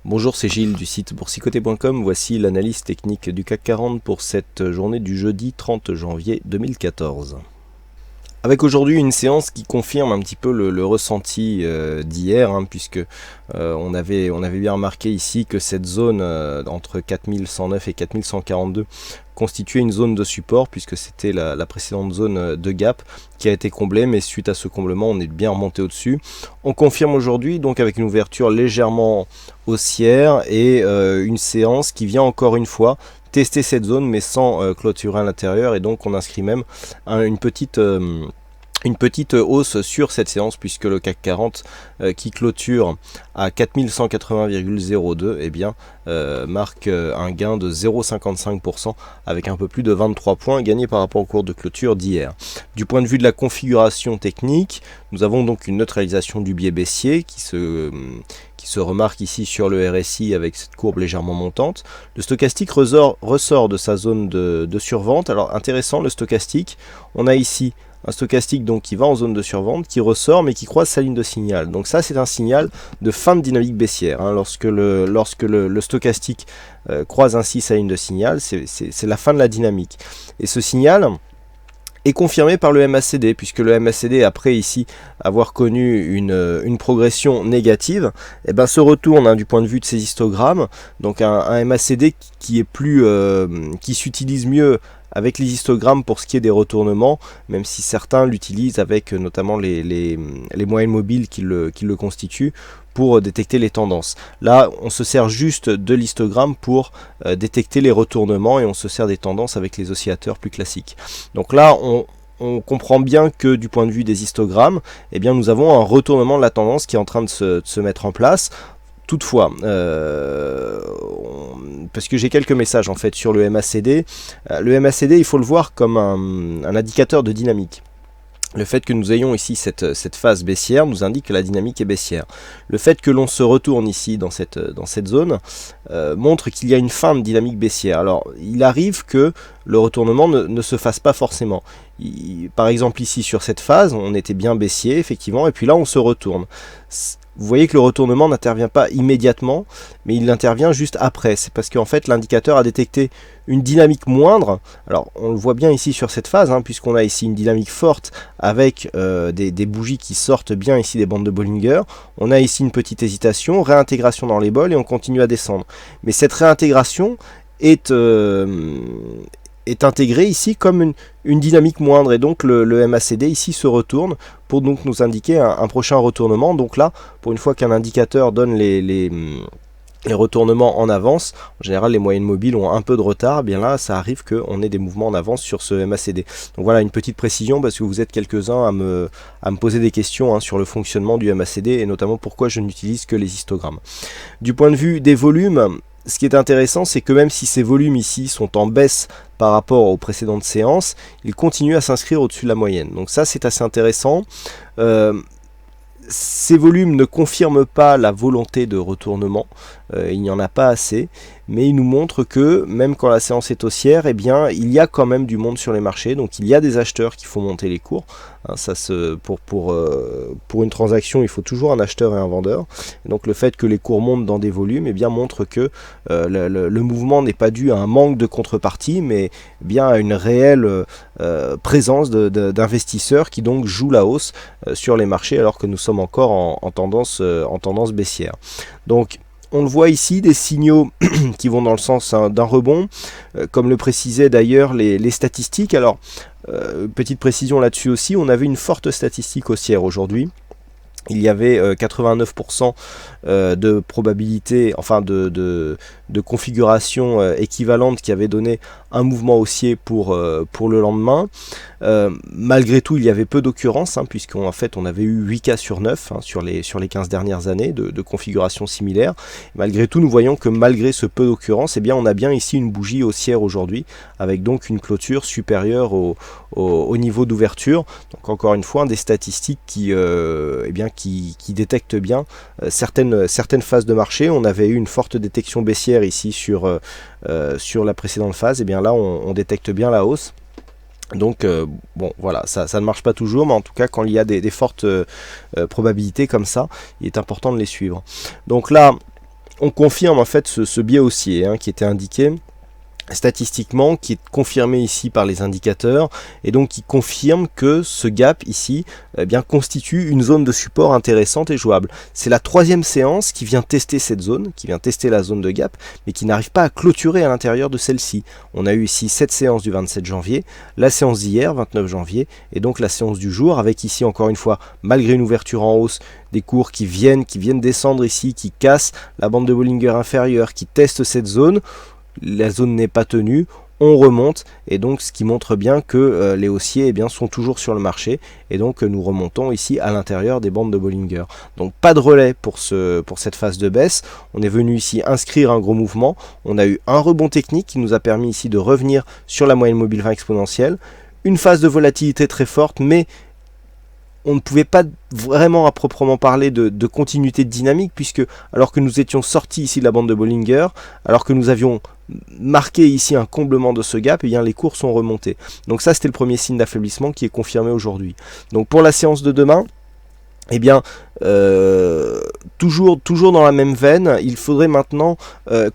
Bonjour, c'est Gilles du site boursicoté.com. Voici l'analyse technique du CAC 40 pour cette journée du jeudi 30 janvier 2014. Avec aujourd'hui une séance qui confirme un petit peu le ressenti d'hier, puisque on avait bien remarqué ici que cette zone entre 4109 et 4142 constituait une zone de support, puisque c'était la précédente zone de gap qui a été comblée, mais suite à ce comblement on est bien remonté au-dessus. On confirme aujourd'hui donc avec une ouverture légèrement haussière et une séance qui vient encore une fois tester cette zone mais sans clôturer à l'intérieur, et donc on inscrit même une petite hausse sur cette séance, puisque le CAC 40 qui clôture à 4180,02 marque un gain de 0,55% avec un peu plus de 23 points gagnés par rapport au cours de clôture d'hier. Du point de vue de la configuration technique, nous avons donc une neutralisation du biais baissier qui se remarque ici sur le RSI avec cette courbe légèrement montante. Le stochastique ressort de sa zone de survente. Alors intéressant, le stochastique, on a ici un stochastique donc qui va en zone de survente, qui ressort mais qui croise sa ligne de signal. Donc ça c'est un signal de fin de dynamique baissière. Lorsque le stochastique croise ainsi sa ligne de signal, c'est la fin de la dynamique. Et ce signal est confirmé par le MACD, puisque le MACD, après ici avoir connu une progression négative, se retourne du point de vue de ses histogrammes. Donc un MACD qui s'utilise mieux avec les histogrammes pour ce qui est des retournements, même si certains l'utilisent avec notamment les moyennes mobiles qui le constituent pour détecter les tendances. Là, on se sert juste de l'histogramme pour détecter les retournements, et on se sert des tendances avec les oscillateurs plus classiques. Donc là, on comprend bien que du point de vue des histogrammes, nous avons un retournement de la tendance qui est en train de se mettre en place. Toutefois, parce que j'ai quelques messages en fait sur le MACD. Le MACD, il faut le voir comme un indicateur de dynamique. Le fait que nous ayons ici cette phase baissière nous indique que la dynamique est baissière. Le fait que l'on se retourne ici dans cette zone montre qu'il y a une fin de dynamique baissière. Alors il arrive que le retournement ne se fasse pas forcément. Par exemple ici sur cette phase, on était bien baissier effectivement, et puis là on se retourne. Vous voyez que le retournement n'intervient pas immédiatement, mais il intervient juste après. C'est parce qu'en fait l'indicateur a détecté une dynamique moindre. Alors on le voit bien ici sur cette phase, puisqu'on a ici une dynamique forte avec des bougies qui sortent bien ici des bandes de Bollinger. On a ici une petite hésitation, réintégration dans les bols, et on continue à descendre. Mais cette réintégration est intégré ici comme une dynamique moindre, et donc le MACD ici se retourne pour donc nous indiquer un prochain retournement. Donc là, pour une fois qu'un indicateur donne les retournements en avance, en général les moyennes mobiles ont un peu de retard, bien là ça arrive qu'on ait des mouvements en avance sur ce MACD. Donc voilà une petite précision, parce que vous êtes quelques-uns à me poser des questions sur le fonctionnement du MACD, et notamment pourquoi je n'utilise que les histogrammes. Du point de vue des volumes, ce qui est intéressant, c'est que même si ces volumes ici sont en baisse par rapport aux précédentes séances, ils continuent à s'inscrire au-dessus de la moyenne. Donc ça, c'est assez intéressant. Ces volumes ne confirment pas la volonté de retournement, il n'y en a pas assez, mais ils nous montrent que même quand la séance est haussière, il y a quand même du monde sur les marchés, donc il y a des acheteurs qui font monter les cours. Pour une transaction, il faut toujours un acheteur et un vendeur. Et donc le fait que les cours montent dans des volumes montre que le mouvement n'est pas dû à un manque de contrepartie, mais bien à une réelle présence d'investisseurs qui donc jouent la hausse sur les marchés, alors que nous sommes encore en tendance baissière. Donc on le voit ici, des signaux qui vont dans le sens d'un rebond, comme le précisaient d'ailleurs les statistiques. Alors, petite précision là-dessus aussi, on avait une forte statistique haussière aujourd'hui. Il y avait 89% de probabilité, enfin de configuration équivalente, qui avait donné un mouvement haussier pour le lendemain. Malgré tout, il y avait peu d'occurrences, puisqu'en fait on avait eu 8 cas sur 9 sur les 15 dernières années de configuration similaire. Malgré tout, nous voyons que malgré ce peu d'occurrences, on a bien ici une bougie haussière aujourd'hui, avec donc une clôture supérieure au niveau d'ouverture. Donc encore une fois, des statistiques qui détectent bien certaines phases de marché. On avait eu une forte détection baissière ici sur la précédente phase, là on détecte bien la hausse. Donc bon voilà, ça ne marche pas toujours, mais en tout cas quand il y a des fortes probabilités comme ça, il est important de les suivre. Donc là on confirme en fait ce biais haussier qui était indiqué statistiquement, qui est confirmé ici par les indicateurs, et donc qui confirme que ce gap ici constitue une zone de support intéressante et jouable. C'est la troisième séance qui vient tester cette zone, qui vient tester la zone de gap, mais qui n'arrive pas à clôturer à l'intérieur de celle-ci. On a eu ici cette séance du 27 janvier, la séance d'hier, 29 janvier, et donc la séance du jour, avec ici encore une fois, malgré une ouverture en hausse, des cours qui viennent descendre ici, qui cassent la bande de Bollinger inférieure, qui testent cette zone. La zone n'est pas tenue, on remonte, et donc ce qui montre bien que les haussiers sont toujours sur le marché, et donc nous remontons ici à l'intérieur des bandes de Bollinger. Donc pas de relais pour cette phase de baisse. On est venu ici inscrire un gros mouvement, on a eu un rebond technique qui nous a permis ici de revenir sur la moyenne mobile 20 exponentielle, une phase de volatilité très forte, mais on ne pouvait pas vraiment à proprement parler de continuité de dynamique, puisque alors que nous étions sortis ici de la bande de Bollinger, alors que nous avions marqué ici un comblement de ce gap, les cours sont remontés. Donc ça, c'était le premier signe d'affaiblissement qui est confirmé aujourd'hui. Donc pour la séance de demain, toujours dans la même veine, il faudrait maintenant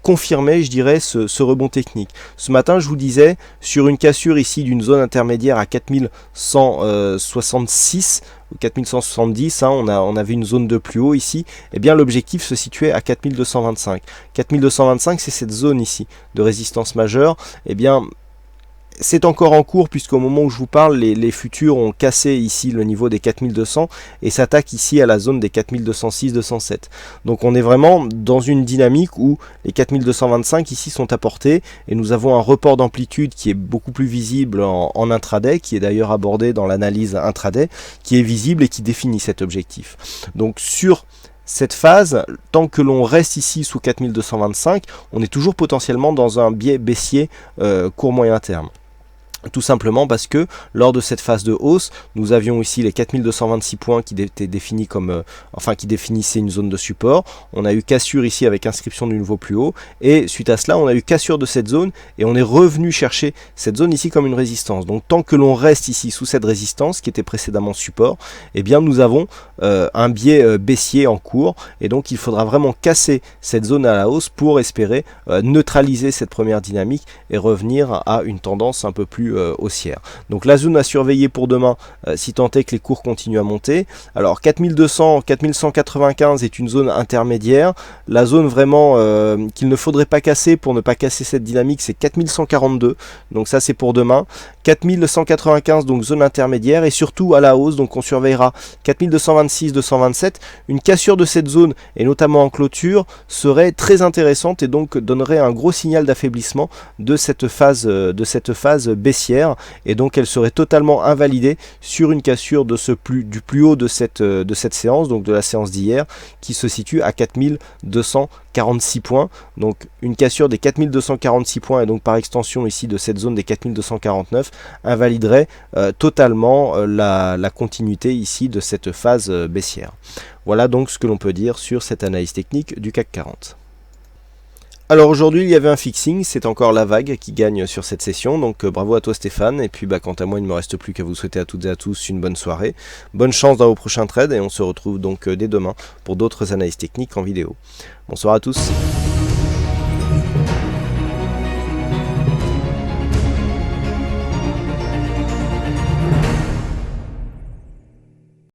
confirmer, je dirais, ce rebond technique. Ce matin, je vous disais, sur une cassure ici d'une zone intermédiaire à 4166 ou 4170, on avait une zone de plus haut ici, l'objectif se situait à 4225. 4225, c'est cette zone ici de résistance majeure. C'est encore en cours, puisqu'au moment où je vous parle, les futurs ont cassé ici le niveau des 4200 et s'attaquent ici à la zone des 4206-207. Donc on est vraiment dans une dynamique où les 4225 ici sont à portée, et nous avons un report d'amplitude qui est beaucoup plus visible en intraday, qui est d'ailleurs abordé dans l'analyse intraday, qui est visible et qui définit cet objectif. Donc sur cette phase, tant que l'on reste ici sous 4225, on est toujours potentiellement dans un biais baissier court moyen terme. Tout simplement parce que lors de cette phase de hausse, nous avions ici les 4226 points qui étaient définis comme, qui définissaient une zone de support. On a eu cassure ici avec inscription du nouveau plus haut, et suite à cela, on a eu cassure de cette zone, et on est revenu chercher cette zone ici comme une résistance. Donc tant que l'on reste ici sous cette résistance qui était précédemment support, nous avons un biais baissier en cours, et donc il faudra vraiment casser cette zone à la hausse pour espérer neutraliser cette première dynamique et revenir à une tendance un peu plus haussière. Donc la zone à surveiller pour demain, si tant est que les cours continuent à monter. Alors 4200, 4195 est une zone intermédiaire. La zone vraiment qu'il ne faudrait pas casser pour ne pas casser cette dynamique, c'est 4142. Donc ça, c'est pour demain. 4195, donc zone intermédiaire, et surtout à la hausse, donc on surveillera 4226, 227. Une cassure de cette zone, et notamment en clôture, serait très intéressante et donc donnerait un gros signal d'affaiblissement de cette phase baissière, et donc elle serait totalement invalidée sur une cassure du plus haut de cette séance, donc de la séance d'hier, qui se situe à 4246 points. Donc une cassure des 4246 points, et donc par extension ici de cette zone des 4249, invaliderait totalement la continuité ici de cette phase baissière. Voilà donc ce que l'on peut dire sur cette analyse technique du CAC 40. Alors aujourd'hui, il y avait un fixing, c'est encore la vague qui gagne sur cette session, donc bravo à toi Stéphane, et puis quant à moi, il ne me reste plus qu'à vous souhaiter à toutes et à tous une bonne soirée, bonne chance dans vos prochains trades, et on se retrouve donc dès demain pour d'autres analyses techniques en vidéo. Bonsoir à tous.